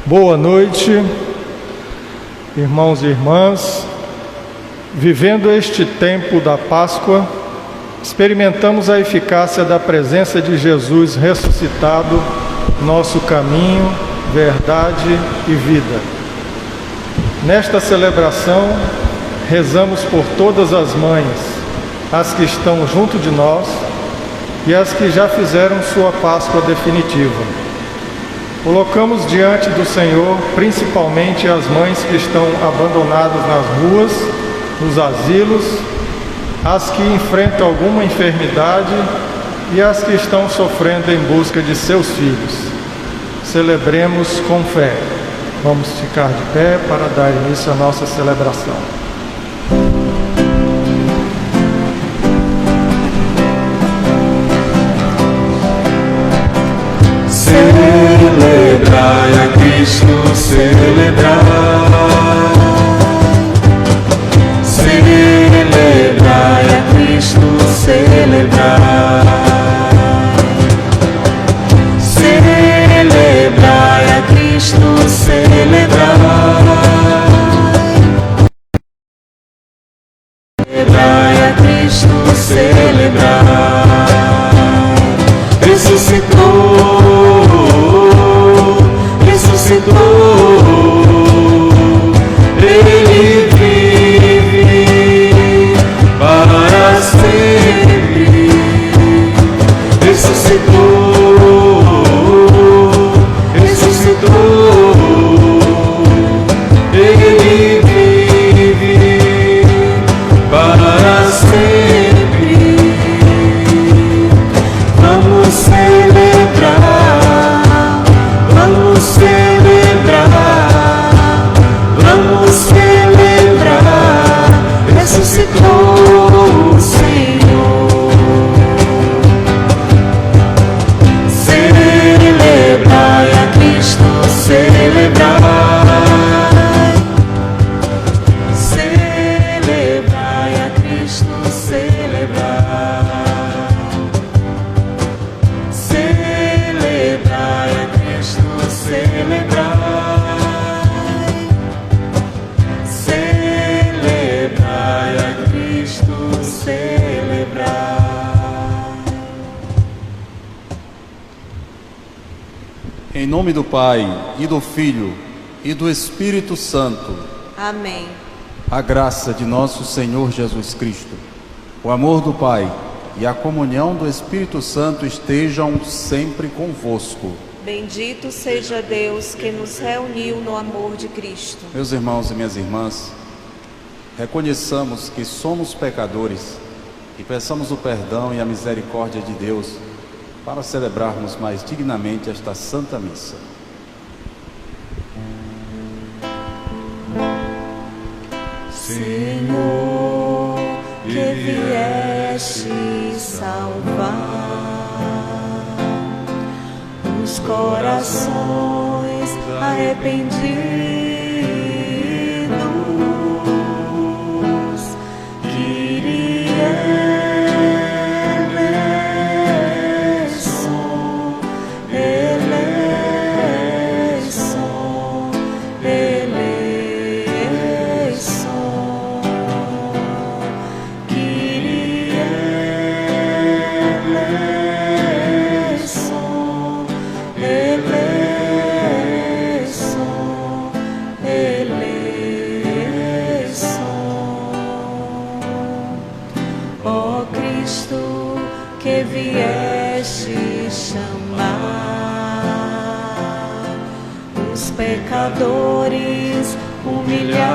Boa noite, irmãos e irmãs. Vivendo este tempo da Páscoa, experimentamos a eficácia da presença de Jesus ressuscitado, nosso caminho, verdade e vida. Nesta celebração, rezamos por todas as mães, as que estão junto de nós e as que já fizeram sua Páscoa definitiva. Colocamos diante do Senhor principalmente as mães que estão abandonadas nas ruas, nos asilos, as que enfrentam alguma enfermidade e as que estão sofrendo em busca de seus filhos. Celebremos com fé. Vamos ficar de pé para dar início à nossa celebração. Celebrai a Cristo, celebrai. Celebrai a Cristo, celebrai. Celebrai a Cristo, celebrai. Celebrai a Cristo, celebrai. Ressuscitou. Ele vive para sempre. Ressuscitou, ressuscitou. Ele vive para sempre. Vamos celebrar, vamos celebrar, vamos celebrar. Ressuscitou o Senhor. Celebrai a Cristo, celebrai. Celebrai a Cristo, celebrai. Celebrai a Cristo, celebrai. Celebrai a Cristo, celebrai. Em nome do Pai, e do Filho, e do Espírito Santo. Amém. A graça de nosso Senhor Jesus Cristo, o amor do Pai e a comunhão do Espírito Santo estejam sempre convosco. Bendito seja Deus que nos reuniu no amor de Cristo. Meus irmãos e minhas irmãs, reconheçamos que somos pecadores e peçamos o perdão e a misericórdia de Deus para celebrarmos mais dignamente esta Santa Missa. Senhor, que vieste salvar os corações arrependidos, Kyrie eleison, eleison, eleison, Kyrie eleison, eleison, eleison. Ó Cristo, que vieste chamar os pecadores humilhados,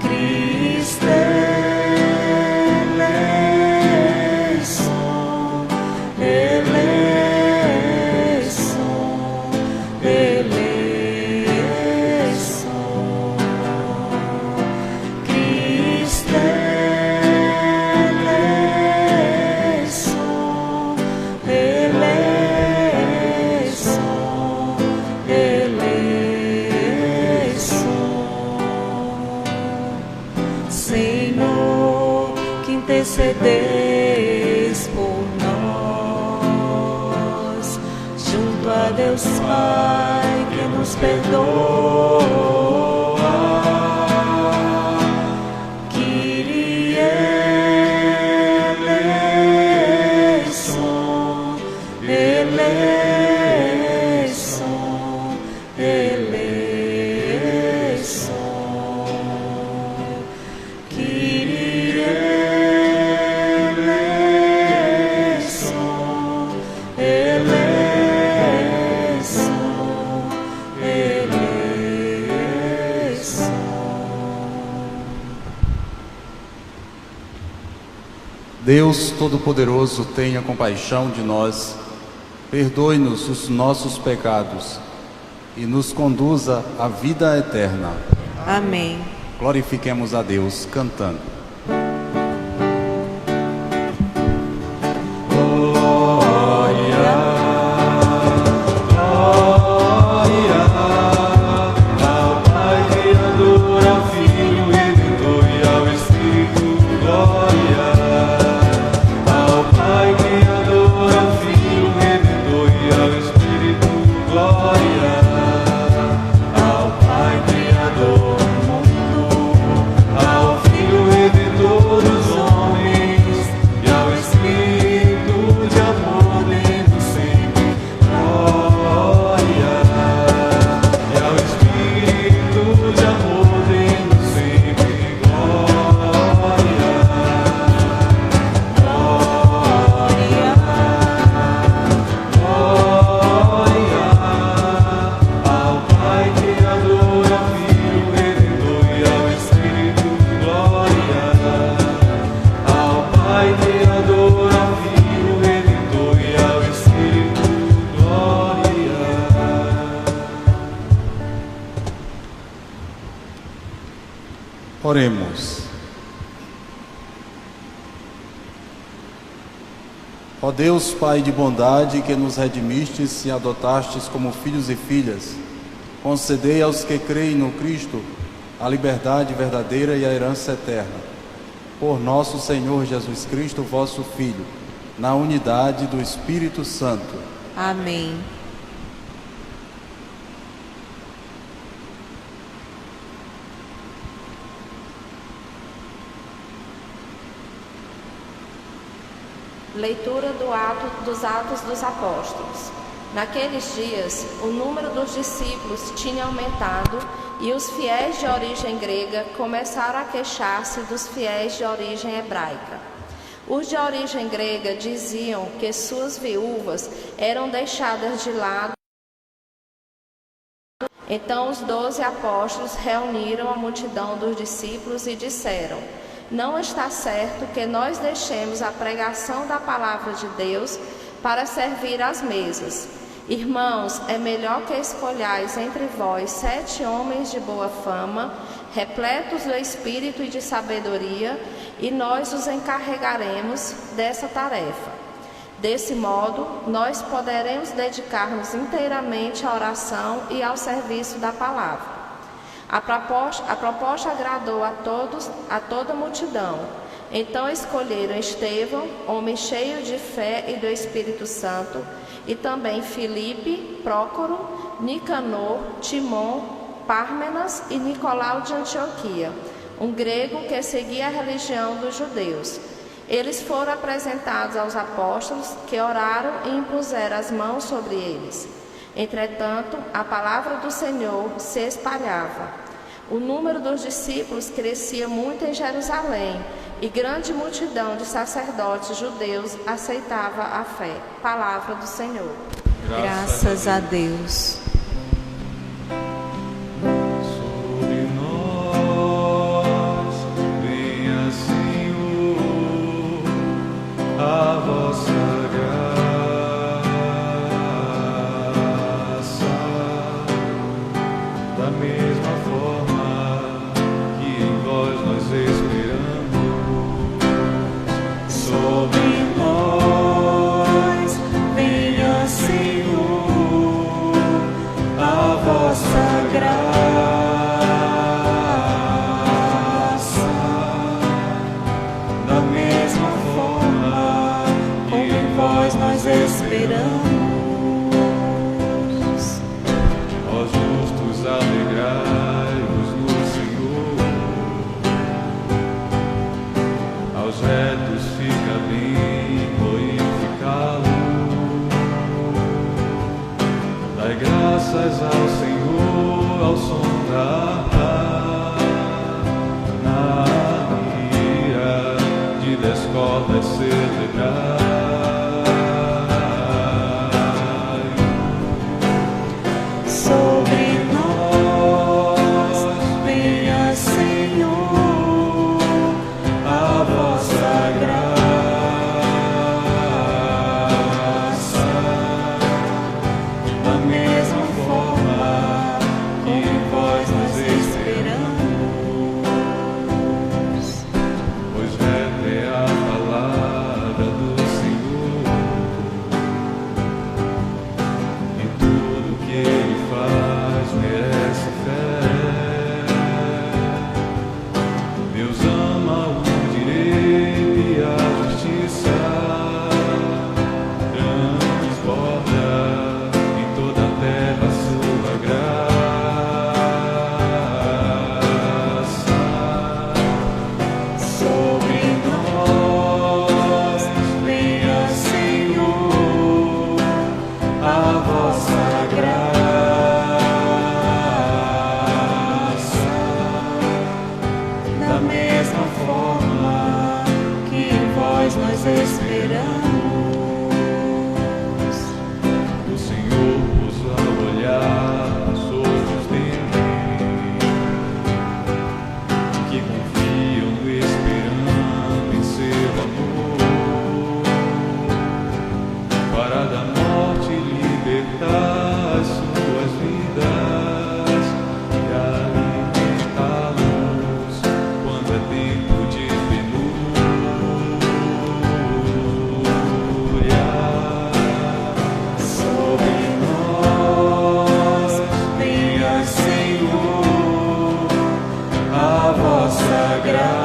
Cristo eleison, eleison, eleison, Cristo eleison, eleison, eleison. Deus Pai que nos perdoa. Kyrie eleison, eleison, eleison. Kyrie eleison, eleison, eleison. Deus Todo-Poderoso, tenha compaixão de nós, perdoe-nos os nossos pecados e nos conduza à vida eterna. Amém. Glorifiquemos a Deus cantando. Oremos. Ó Deus, Pai de bondade, que nos redimistes e adotastes como filhos e filhas, concedei aos que creem no Cristo a liberdade verdadeira e a herança eterna. Por nosso Senhor Jesus Cristo, vosso Filho, na unidade do Espírito Santo. Amém. Leitura dos Atos dos Apóstolos. Naqueles dias, o número dos discípulos tinha aumentado e os fiéis de origem grega começaram a queixar-se dos fiéis de origem hebraica. Os de origem grega diziam que suas viúvas eram deixadas de lado. Então os 12 apóstolos reuniram a multidão dos discípulos e disseram: não está certo que nós deixemos a pregação da palavra de Deus para servir às mesas. Irmãos, é melhor que escolhais entre vós 7 homens de boa fama, repletos do Espírito e de sabedoria, e nós os encarregaremos dessa tarefa. Desse modo, nós poderemos dedicar-nos inteiramente à oração e ao serviço da palavra. A proposta agradou a toda a multidão. Então escolheram Estevão, homem cheio de fé e do Espírito Santo, e também Filipe, Prócoro, Nicanor, Timon, Pármenas e Nicolau de Antioquia, um grego que seguia a religião dos judeus. Eles foram apresentados aos apóstolos, que oraram e impuseram as mãos sobre eles. Entretanto, a palavra do Senhor se espalhava. O número dos discípulos crescia muito em Jerusalém, e grande multidão de sacerdotes judeus aceitava a fé. Palavra do Senhor. Graças a Deus. Sobre nós, venha, Senhor, a vossa graça, da mesma forma que em vós nós esperamos. Sobre nós, venha, Senhor, a vossa graça, da mesma forma que em vós nós esperamos. Graças ao Senhor, ao som da harpa, na harmonia de 10 cordas celebrai. Sobre nós venha, Senhor, A vossa graça, da mesma forma que em vós nós esperamos. pois reta é a palavra do Senhor, e tudo que Ele faz merece fé. Deus ama o direito e a justiça, transborda em toda a terra a sua graça. Sobre nós venha, Senhor, A vossa graça, da mesma forma que em vós nós esperamos. o Senhor pousa o olhar nos olhos deles, que confiam esperando em seu amor, para da morte libertar as suas vidas e alimentá-los quando é tempo de penúria. Sobre nós venha, Senhor, A vossa graça,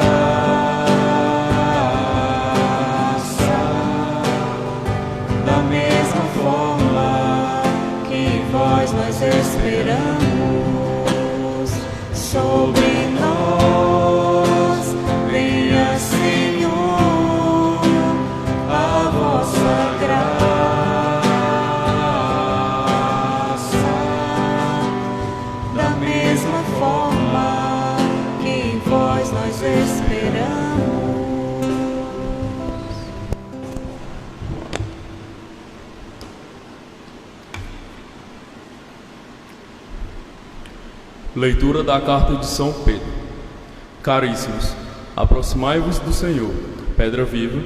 da mesma forma que em vós nós esperamos. Sobre nós venha, Senhor, a vossa graça, da mesma forma que em vós nós esperamos. Leitura da Carta de São Pedro. Caríssimos, aproximai-vos do Senhor, pedra viva,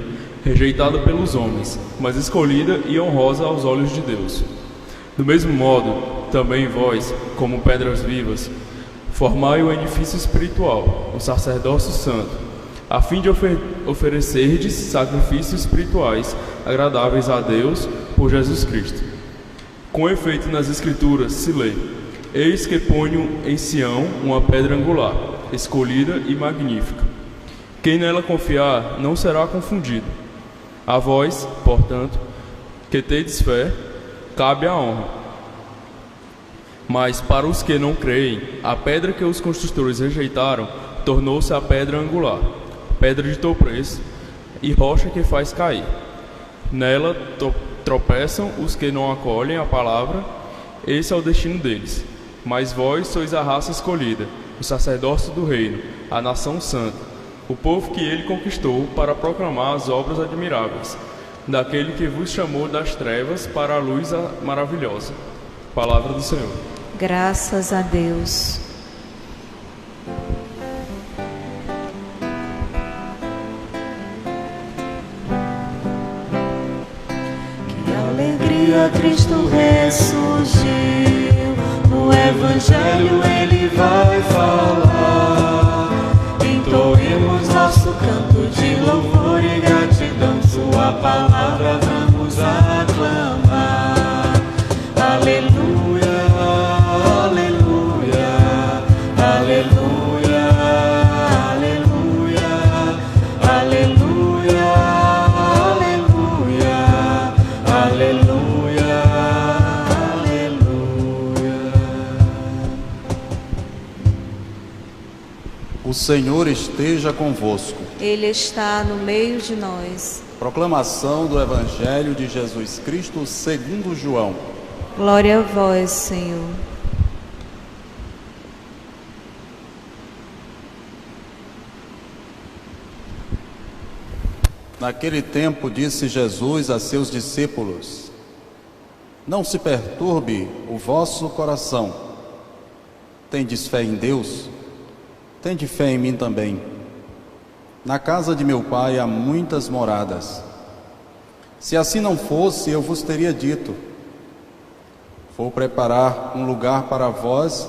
rejeitada pelos homens, mas escolhida e honrosa aos olhos de Deus. Do mesmo modo, também vós, como pedras vivas, formai o edifício espiritual, o sacerdócio santo, a fim de oferecerdes sacrifícios espirituais agradáveis a Deus por Jesus Cristo. Com efeito, nas Escrituras se lê: eis que ponho em Sião uma pedra angular, escolhida e magnífica. Quem nela confiar não será confundido. A vós, portanto, que tendes fé, cabe a honra. Mas para os que não creem, a pedra que os construtores rejeitaram tornou-se a pedra angular, pedra de tropeço e rocha que faz cair. Nela tropeçam os que não acolhem a palavra, esse é o destino deles. Mas vós sois a raça escolhida, o sacerdócio do reino, a nação santa, o povo que ele conquistou para proclamar as obras admiráveis, daquele que vos chamou das trevas para a luz maravilhosa. Palavra do Senhor. Graças a Deus. Que alegria, Cristo ressurgiu. No Evangelho Ele vai falar. Entoemos nosso canto de louvor e gratidão. Sua palavra vamos aclamar. Aleluia, aleluia, aleluia, aleluia, aleluia, aleluia, aleluia, aleluia. O Senhor esteja convosco. Ele está no meio de nós. Proclamação do Evangelho de Jesus Cristo segundo João. Glória a vós, Senhor. Naquele tempo disse Jesus a seus discípulos: Não se perturbe o vosso coração. Tendes fé em Deus? Tende fé em mim também. Na casa de meu Pai há muitas moradas. Se assim não fosse, eu vos teria dito: Vou preparar um lugar para vós,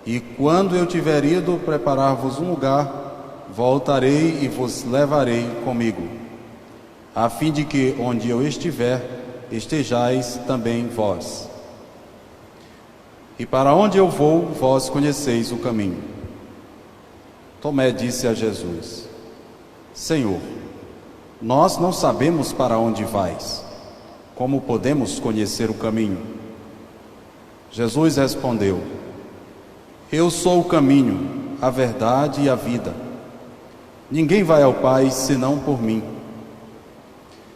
e quando eu tiver ido preparar-vos um lugar, voltarei e vos levarei comigo, a fim de que, onde eu estiver, estejais também vós. E para onde eu vou, vós conheceis o caminho. Tomé disse a Jesus: Senhor, nós não sabemos para onde vais. Como podemos conhecer o caminho? Jesus respondeu: Eu sou o caminho, a verdade e a vida. Ninguém vai ao Pai senão por mim.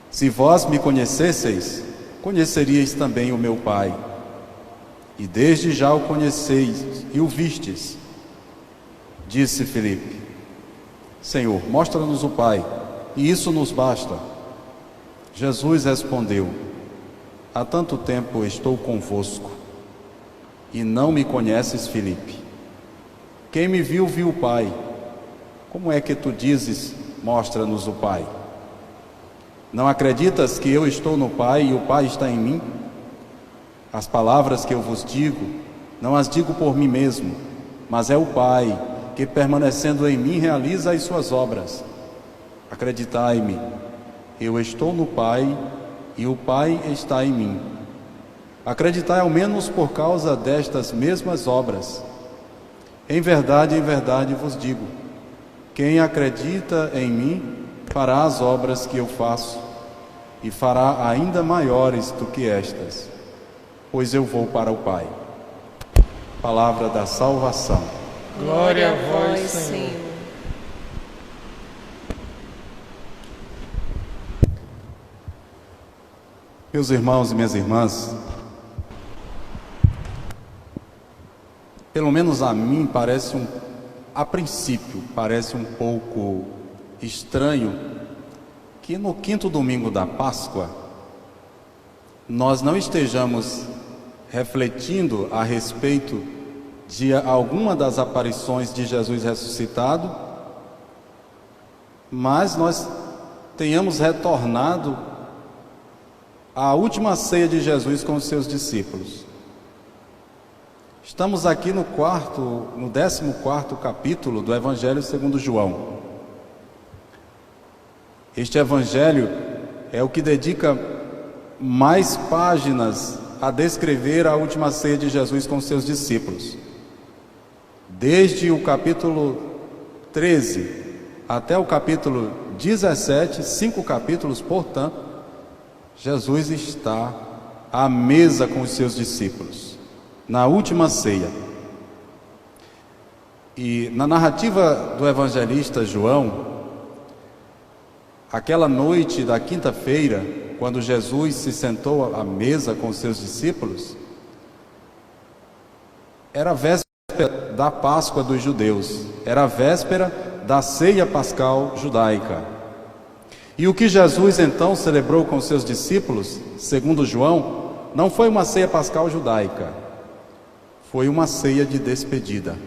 Se vós me conhecesseis, conheceríeis também o meu Pai. E desde já o conheceis e o vistes. Disse Filipe: Senhor, mostra-nos o Pai, e isso nos basta. Jesus respondeu: Há tanto tempo estou convosco, e não me conheces, Filipe. Quem me viu, viu o Pai. Como é que tu dizes: mostra-nos o Pai? Não acreditas que eu estou no Pai e o Pai está em mim? As palavras que eu vos digo, não as digo por mim mesmo, mas é o Pai que, permanecendo em mim, realiza as suas obras. Acreditai-me, eu estou no Pai e o Pai está em mim. Acreditai ao menos por causa destas mesmas obras. Em verdade vos digo: quem acredita em mim fará as obras que eu faço, e fará ainda maiores do que estas, pois eu vou para o Pai. Palavra da salvação. Glória a vós, Senhor. Meus irmãos e minhas irmãs, pelo menos a mim a princípio parece um pouco estranho que no quinto domingo da Páscoa nós não estejamos refletindo a respeito de alguma das aparições de Jesus ressuscitado, mas nós tenhamos retornado à última ceia de Jesus com os seus discípulos. Estamos aqui no 14º capítulo do Evangelho segundo João. Este Evangelho é o que dedica mais páginas a descrever a última ceia de Jesus com seus discípulos. Desde o capítulo 13 até o capítulo 17, 5 capítulos, portanto, Jesus está à mesa com os seus discípulos, na última ceia. E na narrativa do evangelista João, aquela noite da quinta-feira, quando Jesus se sentou à mesa com os seus discípulos, era a véspera da Páscoa dos judeus, era a véspera da ceia pascal judaica. E o que Jesus então celebrou com os seus discípulos, segundo João, não foi uma ceia pascal judaica, foi uma ceia de despedida.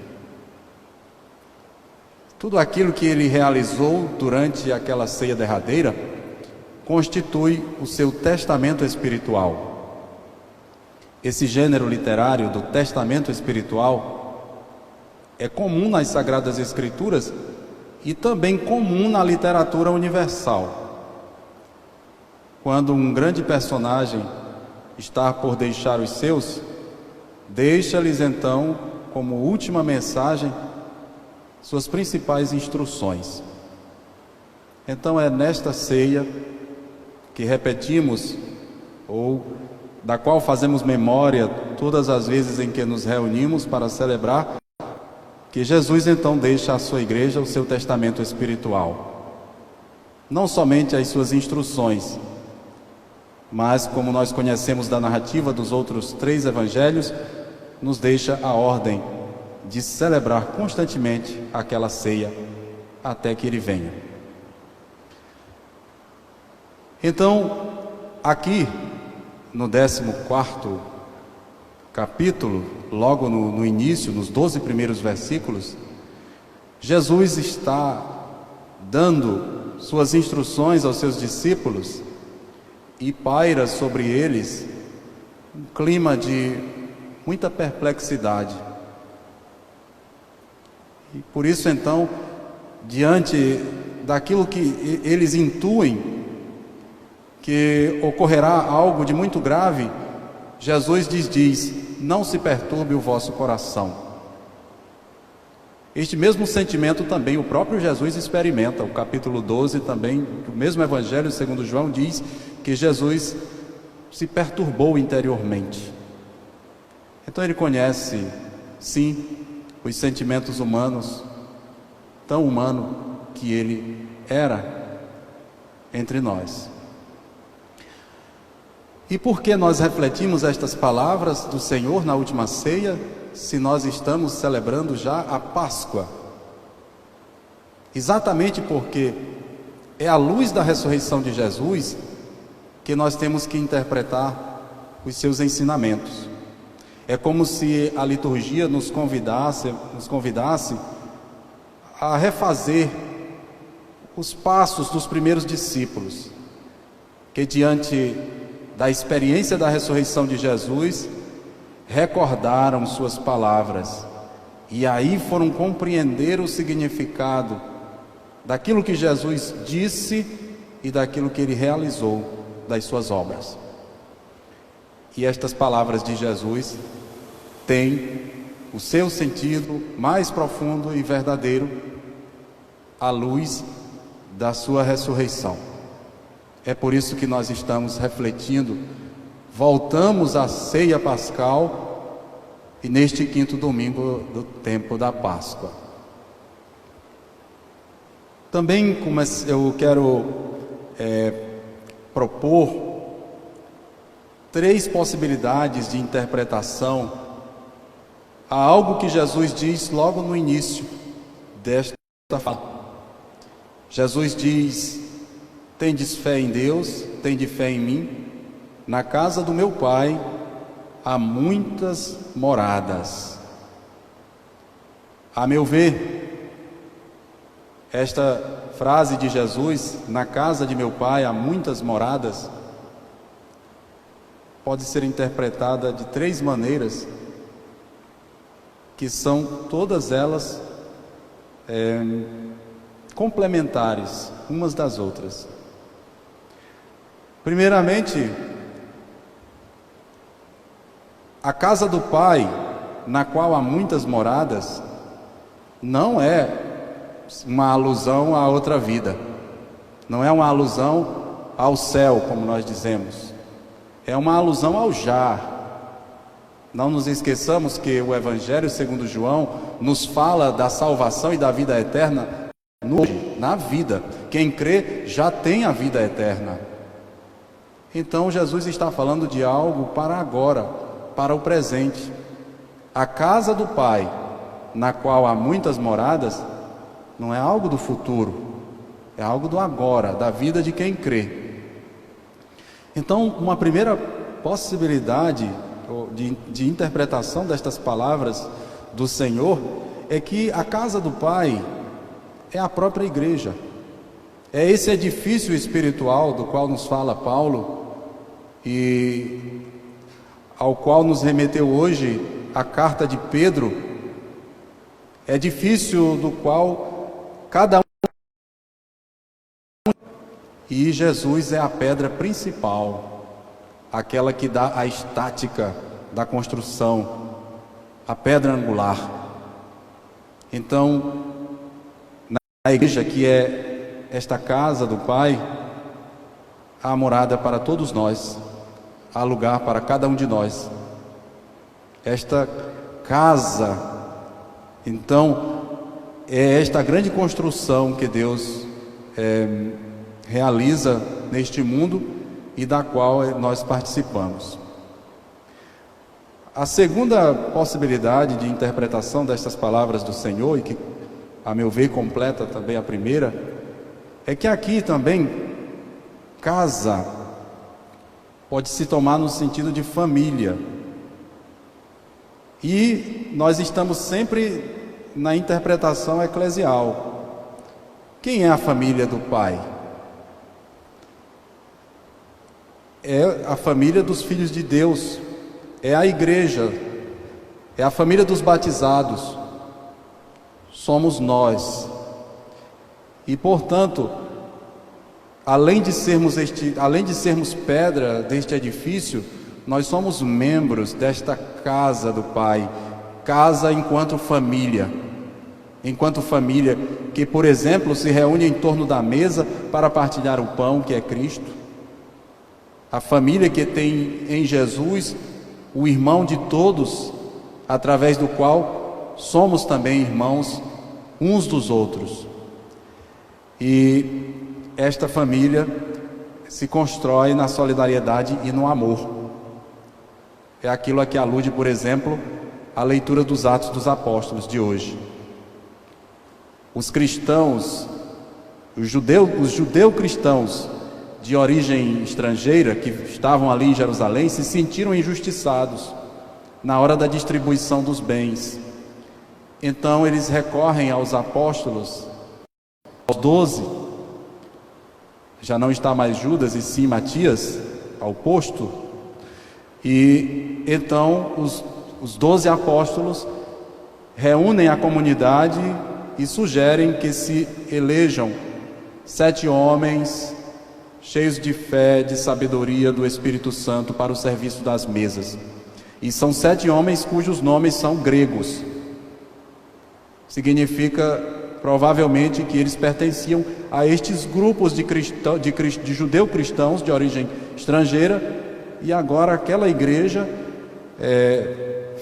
Tudo aquilo que ele realizou durante aquela ceia derradeira constitui o seu testamento espiritual. Esse gênero literário do testamento espiritual é comum nas Sagradas Escrituras e também comum na literatura universal. Quando um grande personagem está por deixar os seus, deixa-lhes então, como última mensagem, suas principais instruções. Então é nesta ceia que repetimos, ou da qual fazemos memória todas as vezes em que nos reunimos para celebrar, que Jesus então deixa à sua igreja o seu testamento espiritual. Não somente as suas instruções, mas como nós conhecemos da narrativa dos outros 3 evangelhos, nos deixa a ordem de celebrar constantemente aquela ceia até que ele venha. Então, aqui no 14º capítulo, logo no início, nos 12 primeiros versículos, Jesus está dando suas instruções aos seus discípulos e paira sobre eles um clima de muita perplexidade. E por isso, então, diante daquilo que eles intuem que ocorrerá algo de muito grave, Jesus diz: não se perturbe o vosso coração. Este mesmo sentimento também o próprio Jesus experimenta. O capítulo 12 também, do mesmo Evangelho segundo João, diz que Jesus se perturbou interiormente. Então ele conhece, sim, os sentimentos humanos, tão humano que ele era entre nós. E por que nós refletimos estas palavras do Senhor na última ceia, se nós estamos celebrando já a Páscoa? Exatamente porque é à luz da ressurreição de Jesus que nós temos que interpretar os seus ensinamentos. É como se a liturgia nos convidasse a refazer os passos dos primeiros discípulos, que diante da experiência da ressurreição de Jesus, recordaram suas palavras e aí foram compreender o significado daquilo que Jesus disse e daquilo que ele realizou das suas obras. E estas palavras de Jesus têm o seu sentido mais profundo e verdadeiro à luz da sua ressurreição. É por isso que nós estamos refletindo, voltamos à ceia pascal e neste 5º domingo do tempo da Páscoa. Também eu quero propor 3 possibilidades de interpretação a algo que Jesus diz logo no início desta fala. Jesus diz: tendes fé em Deus, tende fé em mim. Na casa do meu Pai há muitas moradas. A meu ver, esta frase de Jesus, na casa de meu Pai há muitas moradas, pode ser interpretada de 3 maneiras, que são todas elas complementares umas das outras. Primeiramente, a casa do Pai, na qual há muitas moradas, não é uma alusão à outra vida, não é uma alusão ao céu, como nós dizemos, é uma alusão ao já. Não nos esqueçamos que o Evangelho segundo João nos fala da salvação e da vida eterna na vida. Quem crê já tem a vida eterna. Então Jesus está falando de algo para agora, para o presente. A casa do Pai, na qual há muitas moradas, não é algo do futuro, é algo do agora, da vida de quem crê. Então, uma primeira possibilidade de interpretação destas palavras do Senhor é que a casa do Pai é a própria igreja, é esse edifício espiritual do qual nos fala Paulo e ao qual nos remeteu hoje a carta de Pedro, edifício do qual cada um, e Jesus é a pedra principal, aquela que dá a estática da construção, a pedra angular. Então, na igreja, que é esta casa do Pai, há morada para todos nós, há lugar para cada um de nós. Esta casa, então, é esta grande construção que Deus realiza neste mundo e da qual nós participamos. A segunda possibilidade de interpretação destas palavras do Senhor, e que, a meu ver, completa também a primeira, é que aqui também casa pode se tomar no sentido de família. E nós estamos sempre na interpretação eclesial. Quem é a família do Pai? É a família dos filhos de Deus, é a igreja, é a família dos batizados, somos nós. E, portanto, além de sermos pedra deste edifício, nós somos membros desta casa do Pai, casa enquanto família que, por exemplo, se reúne em torno da mesa para partilhar o pão, que é Cristo. A família que tem em Jesus o irmão de todos, através do qual somos também irmãos uns dos outros. E esta família se constrói na solidariedade e no amor. É aquilo a que alude, por exemplo, a leitura dos Atos dos Apóstolos de hoje. Os cristãos, os judeu-cristãos de origem estrangeira que estavam ali em Jerusalém se sentiram injustiçados na hora da distribuição dos bens. Então eles recorrem aos apóstolos, aos 12, já não está mais Judas e sim Matias ao posto, e então os 12 apóstolos reúnem a comunidade e sugerem que se elejam 7 homens cheios de fé, de sabedoria do Espírito Santo para o serviço das mesas. E são 7 homens cujos nomes são gregos. Significa provavelmente que eles pertenciam a estes grupos de judeu-cristãos de origem estrangeira, e agora aquela igreja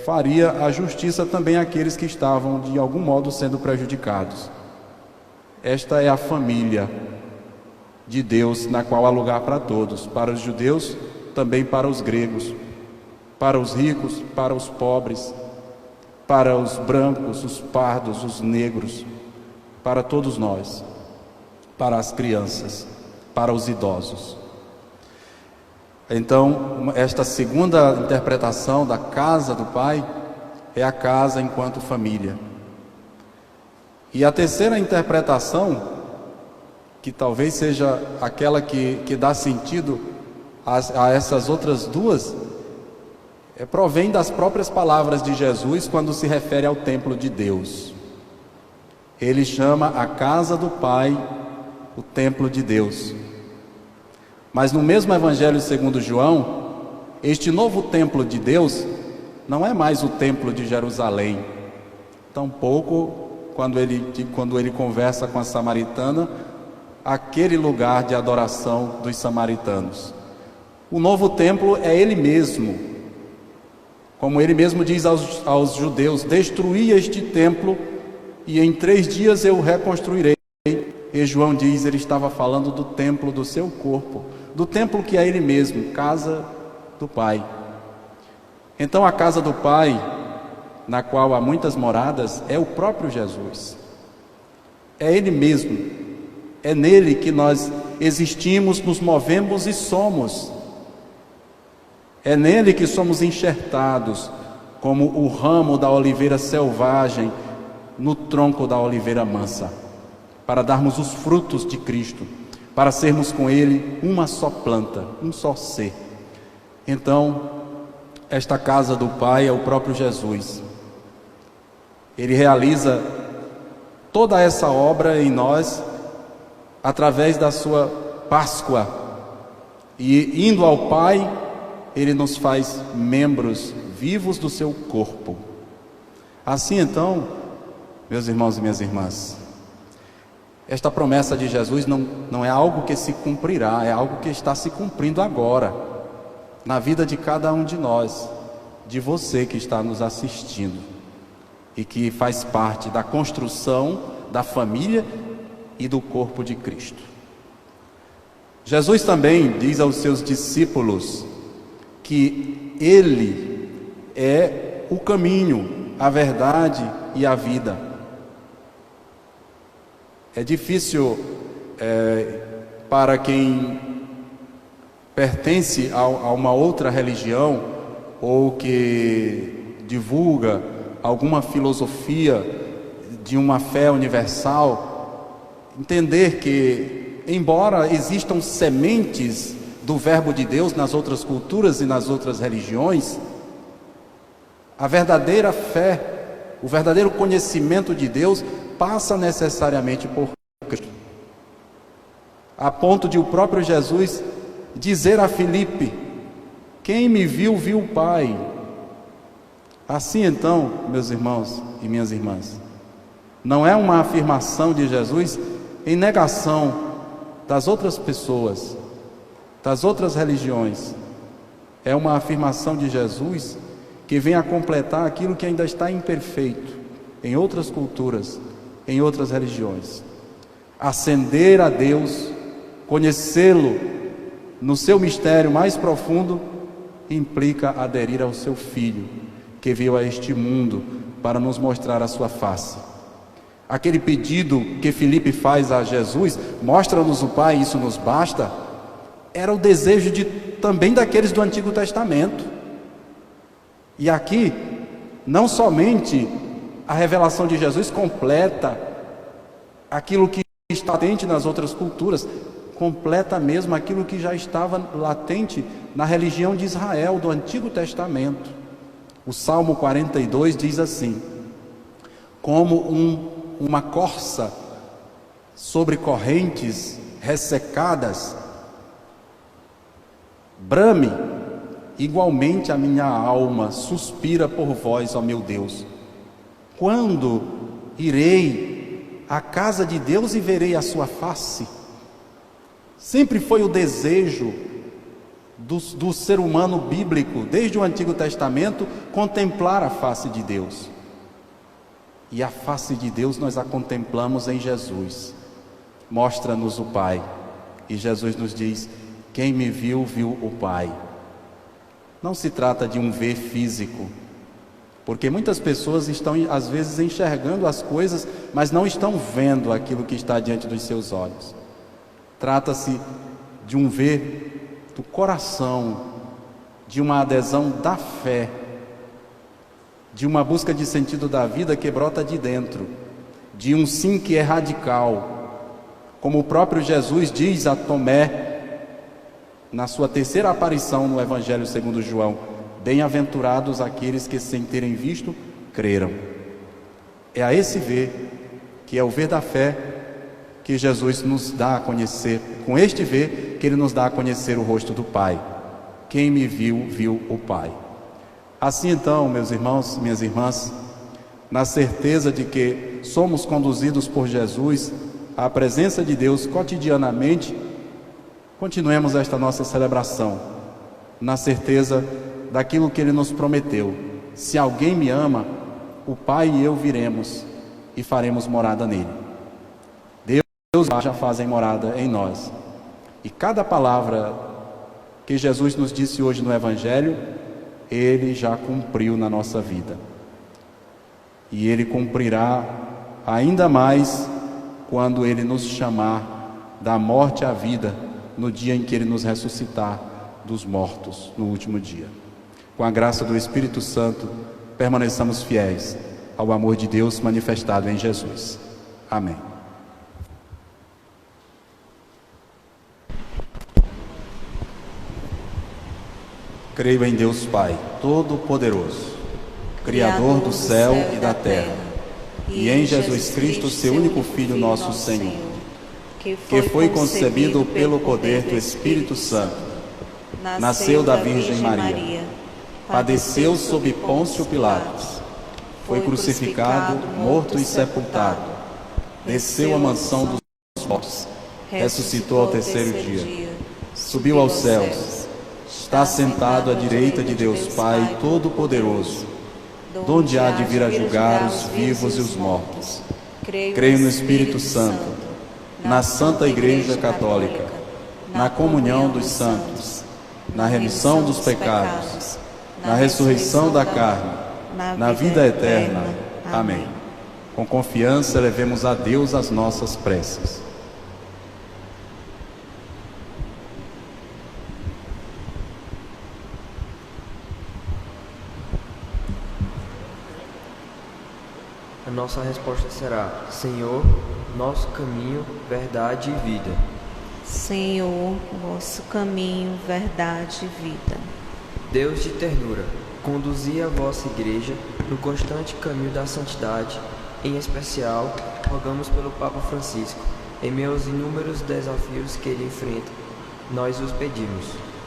faria a justiça também àqueles que estavam de algum modo sendo prejudicados. Esta é a família de Deus, na qual há lugar para todos, para os judeus, também para os gregos, para os ricos, para os pobres, para os brancos, os pardos, os negros, para todos nós, para as crianças, para os idosos. Então, esta segunda interpretação da casa do Pai é a casa enquanto família. E a terceira interpretação, que talvez seja aquela que dá sentido a essas outras duas, provém das próprias palavras de Jesus quando se refere ao templo de Deus. Ele chama a casa do Pai o templo de Deus. Mas no mesmo Evangelho segundo João, este novo templo de Deus não é mais o templo de Jerusalém. Tampouco, quando ele conversa com a samaritana, aquele lugar de adoração dos samaritanos. O novo templo é Ele mesmo. Como Ele mesmo diz aos judeus: destruí este templo e em 3 dias eu o reconstruirei. E João diz, ele estava falando do templo do seu corpo, do templo que é Ele mesmo, casa do Pai. Então a casa do Pai, na qual há muitas moradas, é o próprio Jesus. É Ele mesmo. É nele que nós existimos, nos movemos e somos. É nele que somos enxertados como o ramo da oliveira selvagem no tronco da oliveira mansa, para darmos os frutos de Cristo, para sermos com Ele uma só planta, um só ser. Então, esta casa do Pai é o próprio Jesus. Ele realiza toda essa obra em nós através da sua Páscoa, e indo ao Pai, Ele nos faz membros vivos do seu corpo. Assim então, meus irmãos e minhas irmãs, esta promessa de Jesus não é algo que se cumprirá, é algo que está se cumprindo agora, na vida de cada um de nós, de você que está nos assistindo, e que faz parte da construção da família e do corpo de Cristo. Jesus também diz aos seus discípulos que Ele é o caminho, a verdade e a vida. É difícil para quem pertence a uma outra religião ou que divulga alguma filosofia de uma fé universal, entender que, embora existam sementes do verbo de Deus nas outras culturas e nas outras religiões, a verdadeira fé, o verdadeiro conhecimento de Deus passa necessariamente por Cristo. A ponto de o próprio Jesus dizer a Filipe: quem me viu, viu o Pai. Assim então, meus irmãos e minhas irmãs, não é uma afirmação de Jesus em negação das outras pessoas, das outras religiões. É uma afirmação de Jesus que vem a completar aquilo que ainda está imperfeito em outras culturas, em outras religiões. Ascender a Deus, conhecê-lo no seu mistério mais profundo, implica aderir ao seu Filho, que veio a este mundo para nos mostrar a sua face. Aquele pedido que Filipe faz a Jesus, mostra-nos o Pai, isso nos basta, era o desejo também daqueles do Antigo Testamento. E aqui, não somente a revelação de Jesus completa aquilo que está latente nas outras culturas, completa mesmo aquilo que já estava latente na religião de Israel do Antigo Testamento. O Salmo 42 diz assim: como uma corça sobre correntes ressecadas, brame, igualmente a minha alma suspira por vós, ó meu Deus. Quando irei à casa de Deus e verei a sua face? Sempre foi o desejo do ser humano bíblico, desde o Antigo Testamento, contemplar a face de Deus. E a face de Deus nós a contemplamos em Jesus. Mostra-nos o Pai. E Jesus nos diz: quem me viu, viu o Pai. Não se trata de um ver físico, porque muitas pessoas estão às vezes enxergando as coisas, mas não estão vendo aquilo que está diante dos seus olhos. Trata-se de um ver do coração, de uma adesão da fé, de uma busca de sentido da vida que brota de dentro, de um sim que é radical, como o próprio Jesus diz a Tomé na sua terceira aparição no Evangelho segundo João: bem-aventurados aqueles que, sem terem visto, creram. É a esse ver, que é o ver da fé, que Jesus nos dá a conhecer, com este ver que Ele nos dá a conhecer o rosto do Pai. Quem me viu, viu o Pai. Assim então, meus irmãos, minhas irmãs, na certeza de que somos conduzidos por Jesus à presença de Deus cotidianamente, continuemos esta nossa celebração, na certeza daquilo que Ele nos prometeu: se alguém me ama, o Pai e eu viremos e faremos morada nele. Deus já fazem morada em nós. E cada palavra que Jesus nos disse hoje no Evangelho, Ele já cumpriu na nossa vida. E Ele cumprirá ainda mais quando Ele nos chamar da morte à vida, no dia em que Ele nos ressuscitar dos mortos, no último dia. Com a graça do Espírito Santo, permaneçamos fiéis ao amor de Deus manifestado em Jesus. Amém. Creio em Deus Pai, Todo-Poderoso, Criador do céu e da terra, e em Jesus Cristo, seu único Filho, nosso Senhor, que foi concebido pelo poder do Espírito Santo, nasceu da Virgem Maria, padeceu sob Pôncio Pilatos, foi crucificado, morto e sepultado, desceu à mansão dos mortos, ressuscitou ao terceiro dia, subiu aos céus, está sentado à direita de Deus Pai Todo-Poderoso, donde há de vir a julgar os vivos e os mortos. Creio no Espírito Santo, na Santa Igreja Católica, na comunhão dos santos, na remissão dos pecados, na ressurreição da carne, na vida eterna. Amém. Com confiança, levemos a Deus as nossas preces. A nossa resposta será: Senhor, nosso caminho, verdade e vida. Senhor, vosso caminho, verdade e vida. Deus de ternura, conduzi a vossa igreja no constante caminho da santidade. Em especial, rogamos pelo Papa Francisco, em meus inúmeros desafios que ele enfrenta. Nós os pedimos.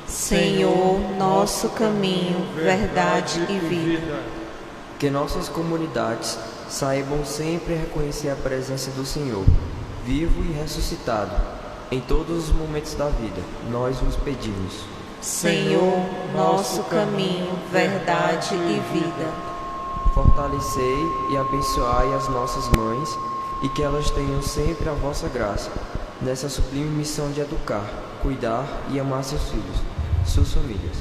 Senhor, nosso caminho, verdade e vida. Que nossas comunidades saibam sempre reconhecer a presença do Senhor, vivo e ressuscitado, em todos os momentos da vida. Nós os pedimos. Senhor, nosso caminho, verdade e vida. Fortalecei e abençoai as nossas mães e que elas tenham sempre a vossa graça, nessa sublime missão de educar, cuidar e amar seus filhos, suas famílias.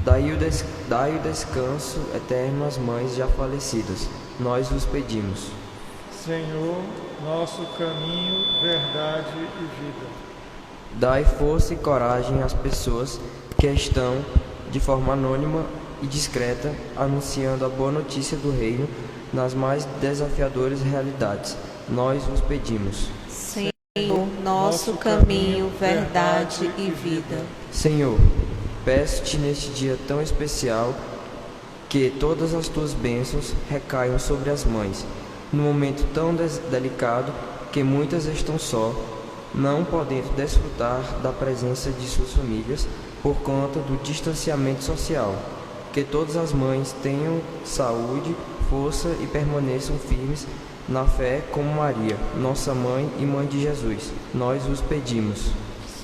Dai o descanso eterno às mães já falecidas. Nós vos pedimos. Senhor, nosso caminho, verdade e vida. Dai força e coragem às pessoas que estão, de forma anônima e discreta, anunciando a boa notícia do reino nas mais desafiadoras realidades. Nós vos pedimos. Senhor, nosso caminho, verdade e vida. Senhor, peço-te neste dia tão especial que todas as tuas bênçãos recaiam sobre as mães, num momento tão delicado que muitas estão só, não podendo desfrutar da presença de suas famílias por conta do distanciamento social. Que todas as mães tenham saúde, força e permaneçam firmes na fé como Maria, nossa mãe e mãe de Jesus. Nós os pedimos.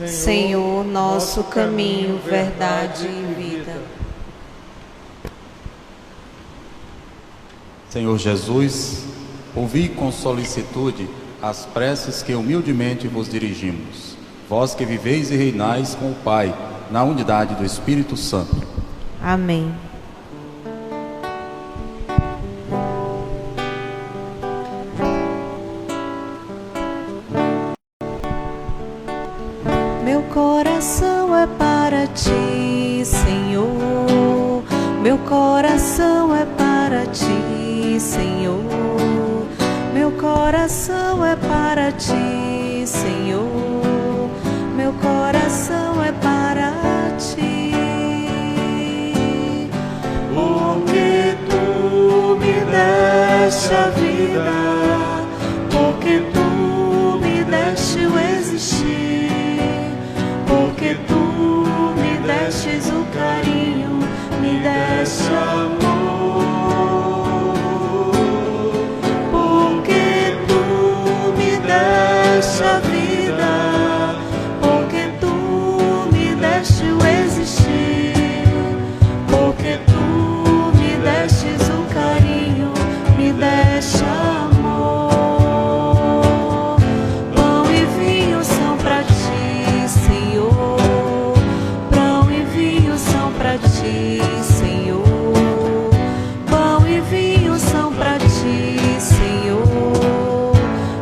Senhor, nosso caminho, verdade e vida. Senhor Jesus, ouvi com solicitude as preces que humildemente vos dirigimos. Vós que viveis e reinais com o Pai, na unidade do Espírito Santo. Amém. Meu coração é para ti, Senhor. Meu coração é para ti, Senhor. Meu coração é para ti, Senhor. Meu coração é para ti. Porque tu me deste a vida, porque tu me deste o existir, porque tu me destes o carinho, me deste amor, porque tu me deste a vida, porque tu me deste o existir, porque tu me destes o carinho, me deste amor. Pão e vinho são pra ti, Senhor. Pão e vinho são pra ti, Senhor. Pão e vinho são pra ti, Senhor.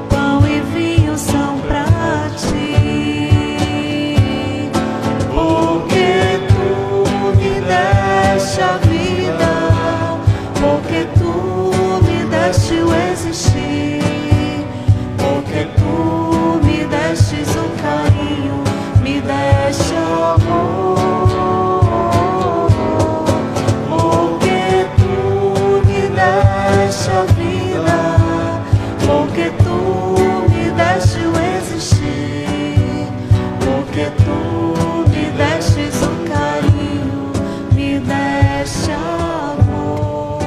Pão e vinho são pra ti. Porque tu me deste a vida, porque tu me deste o existir, porque tu me destes o carinho, me deste amor, porque tu me deste a vida, porque tu me deste o existir, porque tu me destes o carinho, me deste amor.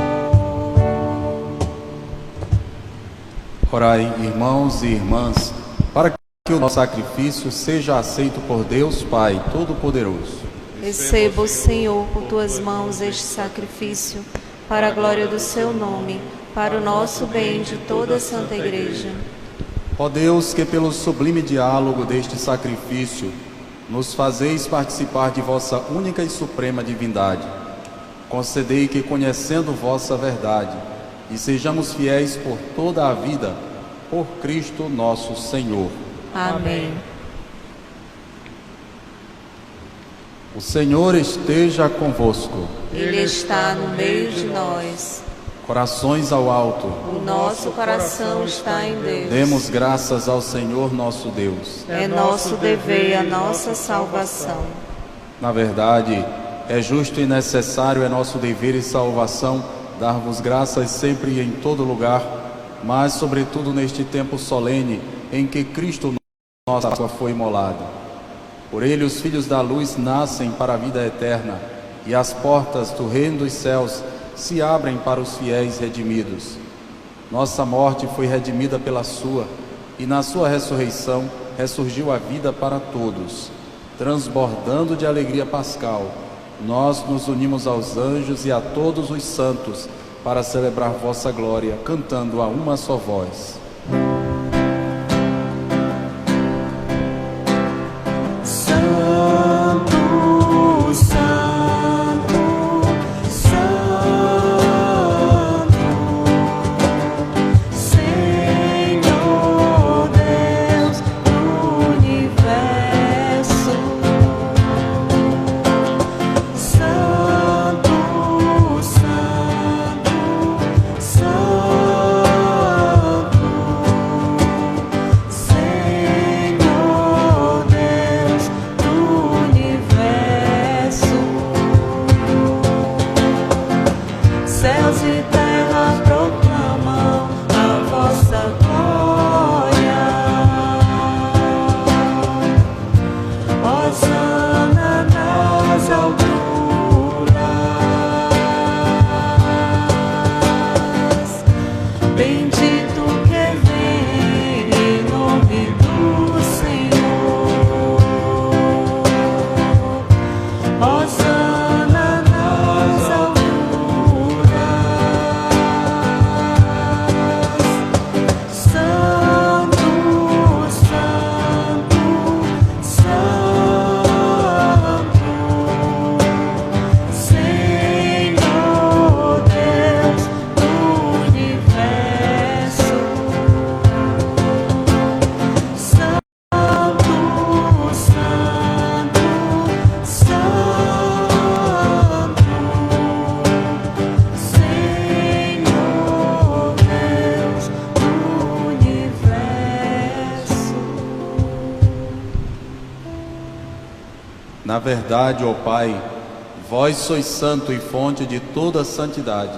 Orai, irmãos e irmãs, para que o nosso sacrifício seja aceito por Deus Pai Todo-Poderoso. Receba o Senhor por tuas mãos este sacrifício, para a glória do seu nome, para o nosso bem de toda a Santa Igreja. Ó Deus, que pelo sublime diálogo deste sacrifício nos fazeis participar de vossa única e suprema divindade. Concedei que, conhecendo vossa verdade, e sejamos fiéis por toda a vida, por Cristo nosso Senhor. Amém. O Senhor esteja convosco. Ele está no meio de nós. Corações ao alto. O nosso coração está em Deus. Demos graças ao Senhor nosso Deus. É nosso dever e a nossa salvação. Na verdade, é justo e necessário, é nosso dever e salvação dar-vos graças sempre e em todo lugar, mas sobretudo neste tempo solene em que Cristo nossa Páscoa foi imolado. Por ele os filhos da luz nascem para a vida eterna, e as portas do reino dos céus se abrem para os fiéis redimidos. Nossa morte foi redimida pela sua, e na sua ressurreição ressurgiu a vida para todos. Transbordando de alegria pascal, nós nos unimos aos anjos e a todos os santos para celebrar vossa glória, cantando a uma só voz. Céus e terra proclamam a vossa glória. Hosana nas alturas. Bendito que vem em nome do Senhor. Hosana nas alturas. Na verdade, ó Pai, vós sois santo e fonte de toda santidade.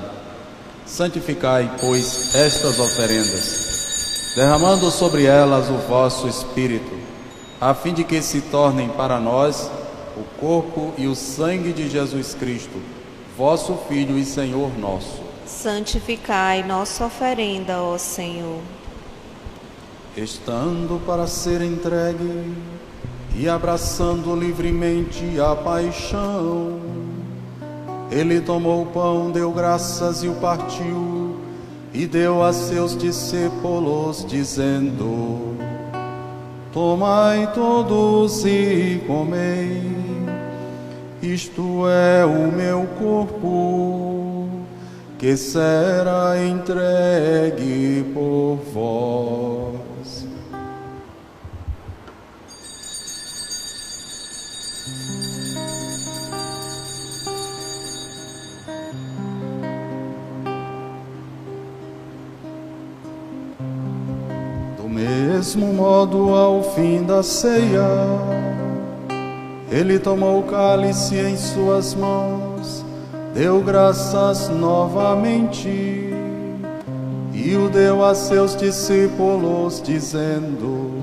Santificai, pois, estas oferendas, derramando sobre elas o vosso Espírito, a fim de que se tornem para nós o corpo e o sangue de Jesus Cristo, vosso Filho e Senhor nosso. Santificai nossa oferenda, ó Senhor. Estando para ser entregue e abraçando livremente a paixão, ele tomou o pão, deu graças e o partiu, e deu a seus discípulos, dizendo: tomai todos e comei, isto é o meu corpo, que será entregue por vós. Do mesmo modo, ao fim da ceia, ele tomou o cálice em suas mãos, deu graças novamente e o deu a seus discípulos, dizendo: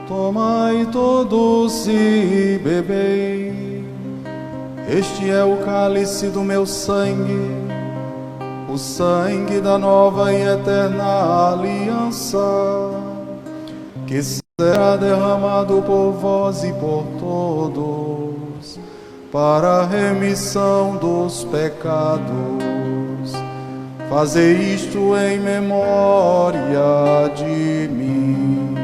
tomai todos e bebei, este é o cálice do meu sangue, o sangue da nova e eterna aliança, que será derramado por vós e por todos, para a remissão dos pecados. Fazei isto em memória de mim.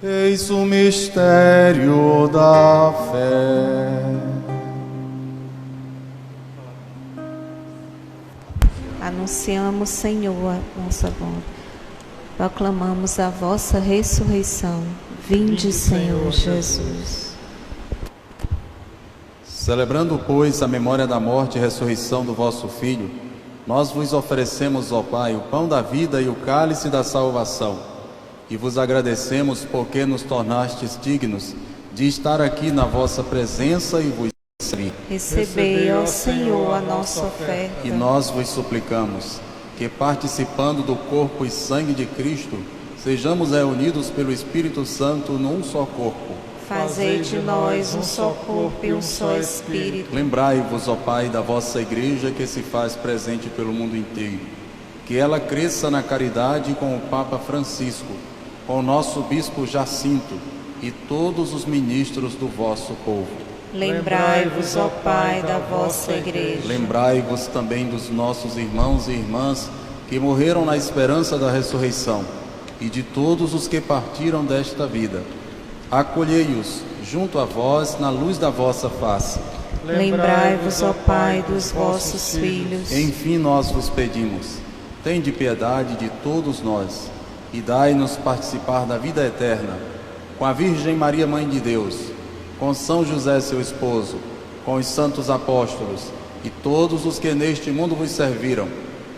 Eis o mistério da fé. Anunciamos, Senhor, a vossa volta. Proclamamos a vossa ressurreição. Vinde, Senhor Jesus. Celebrando, pois, a memória da morte e ressurreição do vosso Filho, nós vos oferecemos, ó Pai, o pão da vida e o cálice da salvação, e vos agradecemos porque nos tornastes dignos de estar aqui na vossa presença e vos servir. Recebei, ó Senhor, a nossa oferta. E nós vos suplicamos que, participando do corpo e sangue de Cristo, sejamos reunidos pelo Espírito Santo num só corpo. Fazei de nós um só corpo e um só Espírito. Lembrai-vos, ó Pai, da vossa Igreja que se faz presente pelo mundo inteiro. Que ela cresça na caridade com o Papa Francisco, com o nosso Bispo Jacinto e todos os ministros do vosso povo. Lembrai-vos, ó Pai, da vossa Igreja. Lembrai-vos também dos nossos irmãos e irmãs que morreram na esperança da ressurreição e de todos os que partiram desta vida. Acolhei-os junto a vós na luz da vossa face. Lembrai-vos, ó Pai, dos vossos filhos. Enfim, nós vos pedimos, tende piedade de todos nós e dai-nos participar da vida eterna, com a Virgem Maria, Mãe de Deus, com São José, seu esposo, com os santos apóstolos e todos os que neste mundo vos serviram,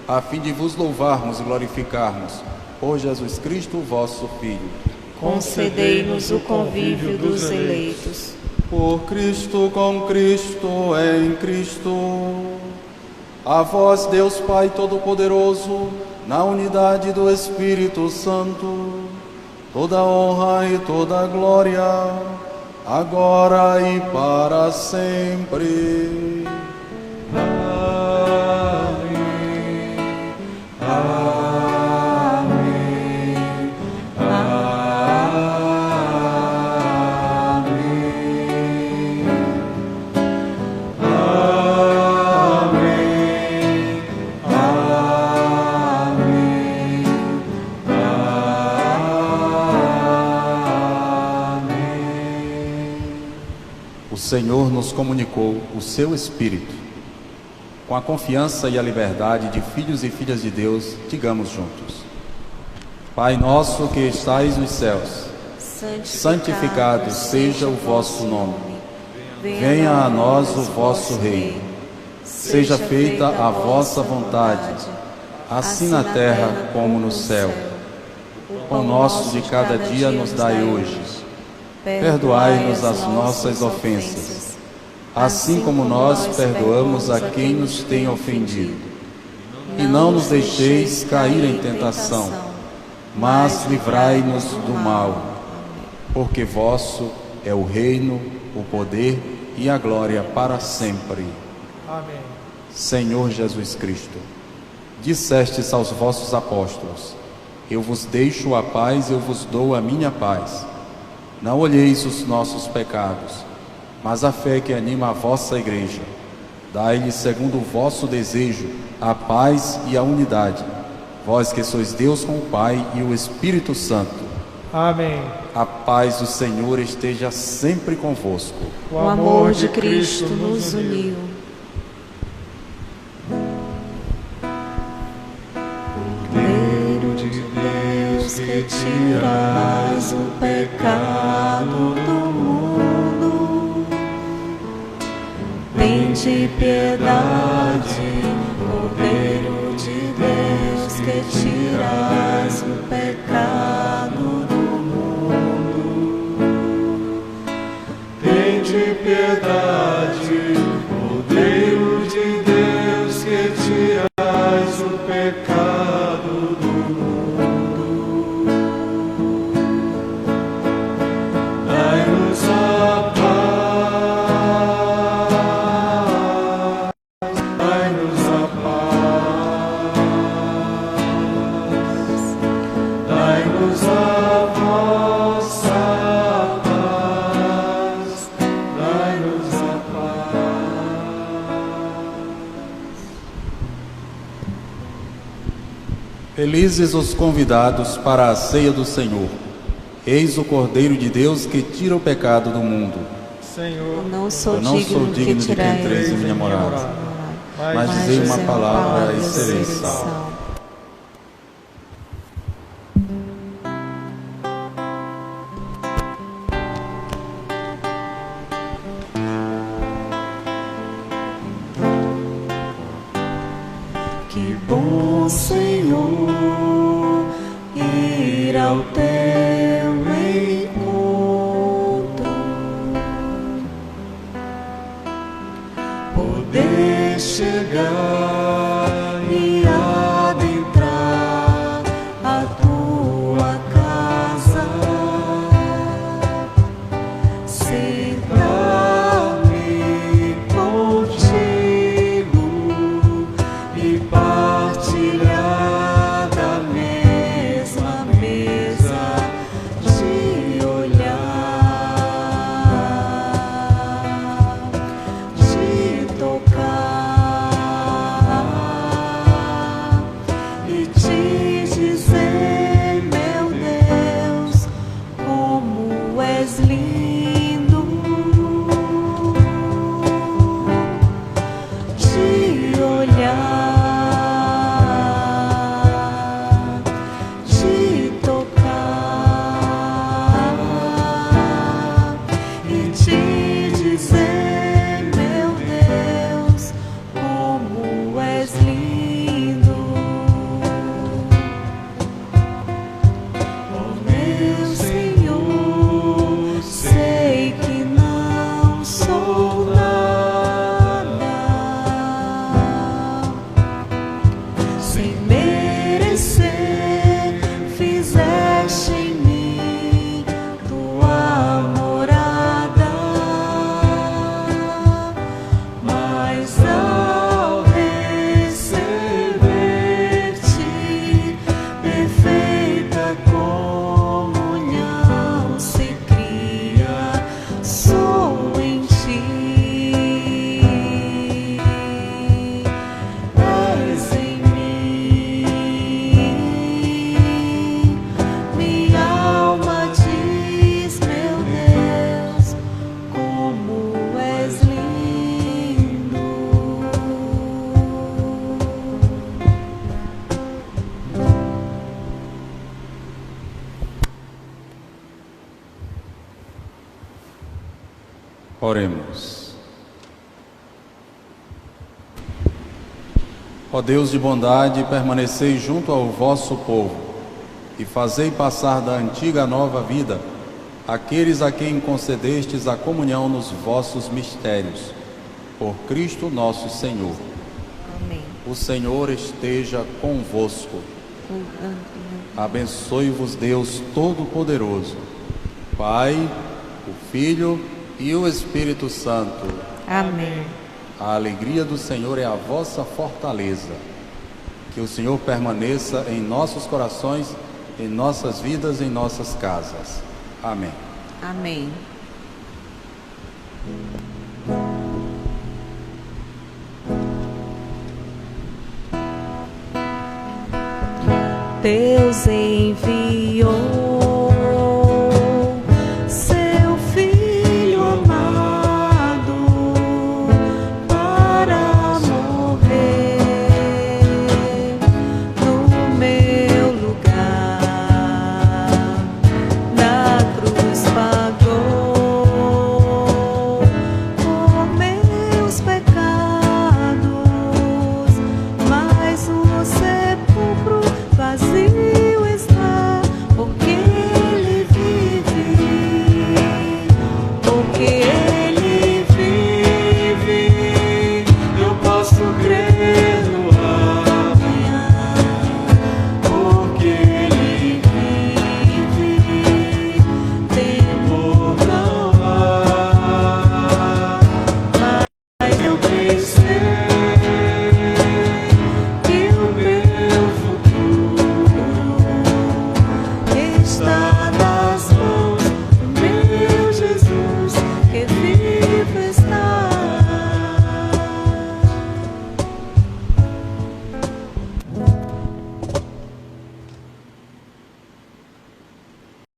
a fim de vos louvarmos e glorificarmos, por Jesus Cristo, vosso Filho. Concedei-nos o convívio dos eleitos. Por Cristo, com Cristo, em Cristo. A vós, Deus Pai Todo-Poderoso, na unidade do Espírito Santo, toda honra e toda glória, agora e para sempre. O Senhor nos comunicou o seu Espírito. Com a confiança e a liberdade de filhos e filhas de Deus, digamos juntos: Pai nosso que estais nos céus, santificado seja o vosso nome. Venha a nós o vosso reino. Seja feita a vossa vontade, assim na terra como no céu. O pão nosso de cada dia nos dai hoje. Perdoai-nos as nossas ofensas, assim como nós perdoamos a quem nos tem ofendido. E não nos deixeis cair em tentação, mas livrai-nos do mal. Porque vosso é o reino, o poder e a glória para sempre. Amém. Senhor Jesus Cristo, dissestes aos vossos apóstolos: eu vos deixo a paz, eu vos dou a minha paz. Não olheis os nossos pecados, mas a fé que anima a vossa Igreja. Dai-lhe, segundo o vosso desejo, a paz e a unidade, vós que sois Deus com o Pai e o Espírito Santo. Amém. A paz do Senhor esteja sempre convosco. O amor de Cristo nos uniu. Cordeiro de Deus que tirais o pecado do mundo, tende piedade. Cordeiro de Deus que tirais o pecado do mundo, tende piedade. Cordeiro de Deus que tirais o pecado do mundo, dai-nos a paz, dai-nos a paz, dai-nos a vossa paz, dai-nos a paz. Felizes os convidados para a ceia do Senhor. Eis o Cordeiro de Deus que tira o pecado do mundo. Senhor, Eu não sou Eu não sou digno digno de de que tirar entreis em minha morada, mas dizei uma palavra e serei salvo. Que bom, Senhor, ir ao teu encontro, poder chegar e adentrar a tua casa, sentar-me contigo e partilhar da mesma mesa, de olhar, de tocar e te dizer, meu Deus, como és lindo, de olhar, de tocar e te dizer, meu Deus, como és lindo. Oh, meu Senhor, sei que não sou nada sem merecer, fizeste em mim tua morada, mas ao receber-te, perfeita comunhão se cria, sou em ti. És em mim, minha alma diz, meu Deus, como és lindo. Oremos. Ó Deus de bondade, permanecei junto ao vosso povo e fazei passar da antiga à nova vida aqueles a quem concedestes a comunhão nos vossos mistérios. Por Cristo nosso Senhor. Amém. O Senhor esteja convosco. Abençoe-vos Deus Todo-Poderoso, Pai, o Filho e o Espírito Santo. Amém. A alegria do Senhor é a vossa fortaleza. Que o Senhor permaneça em nossos corações, em nossas vidas, em nossas casas. Amém. Amém. Deus